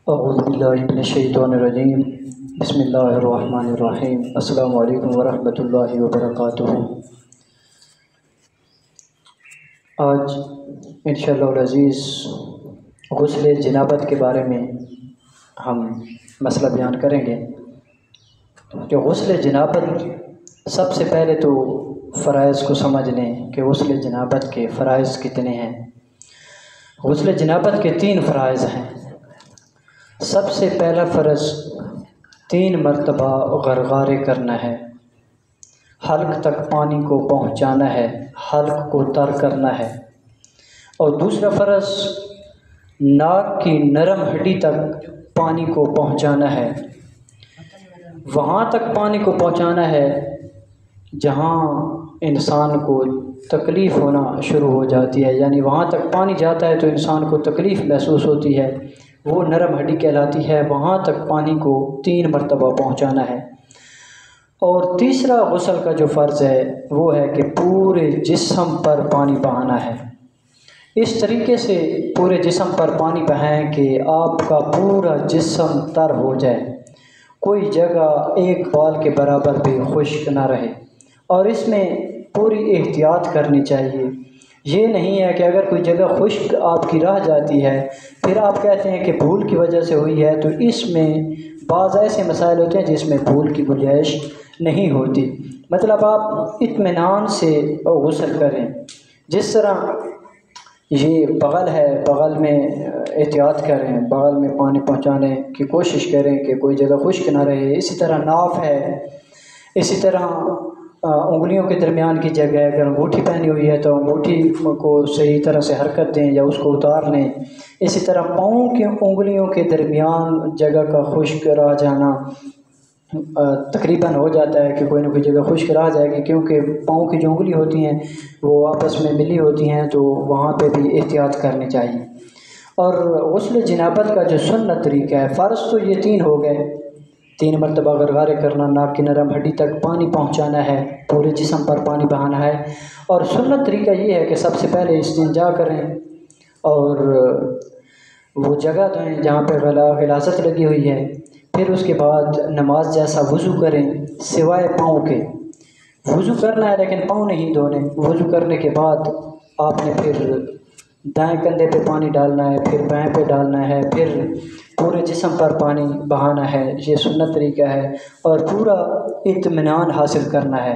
اعوذ باللہ من الشیطان الرجیم بسم اللہ الرحمن الرحیم السلام علیکم ورحمۃ اللہ وبرکاتہ۔ آج انشاءاللہ العزیز غسل جنابت کے بارے میں ہم مسئلہ بیان کریں گے کہ غسل جنابت سب سے پہلے تو فرائض کو سمجھ لیں کہ غسل جنابت کے فرائض کتنے ہیں۔ غسل جنابت کے 3 فرائض ہیں۔ سب سے پہلا فرض 3 مرتبہ غرغارے کرنا ہے، حلق تک پانی کو پہنچانا ہے، حلق کو تر کرنا ہے۔ اور دوسرا فرض ناک کی نرم ہڈی تک پانی کو پہنچانا ہے، وہاں تک پانی کو پہنچانا ہے جہاں انسان کو تکلیف ہونا شروع ہو جاتی ہے، یعنی وہاں تک پانی جاتا ہے تو انسان کو تکلیف محسوس ہوتی ہے، وہ نرم ہڈی کہلاتی ہے، وہاں تک پانی کو 3 مرتبہ پہنچانا ہے۔ اور تیسرا غسل کا جو فرض ہے وہ ہے کہ پورے جسم پر پانی بہانا ہے۔ اس طریقے سے پورے جسم پر پانی بہائیں کہ آپ کا پورا جسم تر ہو جائے، کوئی جگہ ایک بال کے برابر بھی خشک نہ رہے۔ اور اس میں پوری احتیاط کرنی چاہیے۔ یہ نہیں ہے کہ اگر کوئی جگہ خشک آپ کی رہ جاتی ہے پھر آپ کہتے ہیں کہ بھول کی وجہ سے ہوئی ہے، تو اس میں بعض ایسے مسائل ہوتے ہیں جس میں بھول کی گنجائش نہیں ہوتی۔ مطلب آپ اطمینان سے غسل کریں، جس طرح یہ بغل ہے، بغل میں احتیاط کریں، بغل میں پانی پہنچانے کی کوشش کریں کہ کوئی جگہ خشک نہ رہے۔ اسی طرح ناف ہے، اسی طرح انگلیوں کے درمیان کی جگہ اگر انگوٹھی پہنی ہوئی ہے تو انگوٹھی کو صحیح طرح سے حرکت دیں یا اس کو اتار لیں۔ اسی طرح پاؤں کی انگلیوں کے درمیان جگہ کا خشک رہ جانا تقریباً ہو جاتا ہے کہ کوئی نہ کوئی جگہ خشک رہ جائے گی، کیونکہ پاؤں کی جو انگلی ہوتی ہیں وہ آپس میں ملی ہوتی ہیں، تو وہاں پہ بھی احتیاط کرنی چاہیے۔ اور غسل جنابت کا جو سنت طریقہ ہے، فرض تو یہ 3 ہو گئے، 3 مرتبہ غرغارے کرنا، ناک کی نرم ہڈی تک پانی پہنچانا ہے، پورے جسم پر پانی بہانا ہے۔ اور سنت طریقہ یہ ہے کہ سب سے پہلے استنجا کریں اور وہ جگہ دھوئیں جہاں پہ غلاظت لگی ہوئی ہے، پھر اس کے بعد نماز جیسا وضو کریں، سوائے پاؤں کے۔ وضو کرنا ہے لیکن پاؤں نہیں دھونے۔ وضو کرنے کے بعد آپ نے پھر دائیں کندھے پہ پانی ڈالنا ہے، پھر بائیں پہ ڈالنا ہے، پھر پورے جسم پر پانی بہانا ہے۔ یہ سنت طریقہ ہے۔ اور پورا اطمینان حاصل کرنا ہے،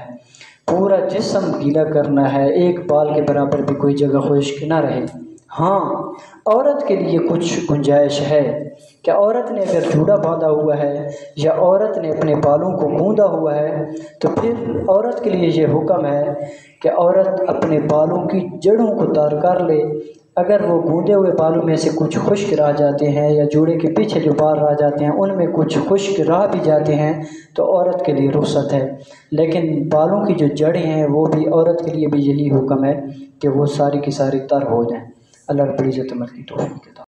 پورا جسم گیلا کرنا ہے، ایک بال کے برابر بھی کوئی جگہ خشک نہ رہے۔ ہاں، عورت کے لیے کچھ گنجائش ہے کہ عورت نے اگر جوڑا باندھا ہوا ہے یا عورت نے اپنے بالوں کو گوندا ہوا ہے تو پھر عورت کے لیے یہ حکم ہے کہ عورت اپنے بالوں کی جڑوں کو تار کر لے۔ اگر وہ گوندے ہوئے بالوں میں سے کچھ خشک رہ جاتے ہیں یا جوڑے کے پیچھے جو بال رہ جاتے ہیں ان میں کچھ خشک رہ بھی جاتے ہیں تو عورت کے لیے رخصت ہے، لیکن بالوں کی جو جڑیں ہیں وہ بھی عورت کے لیے بھی یہی حکم ہے کہ وہ ساری کی ساری تر ہو جائیں۔ اللہ رب العزت عمل کی توفیق عطا۔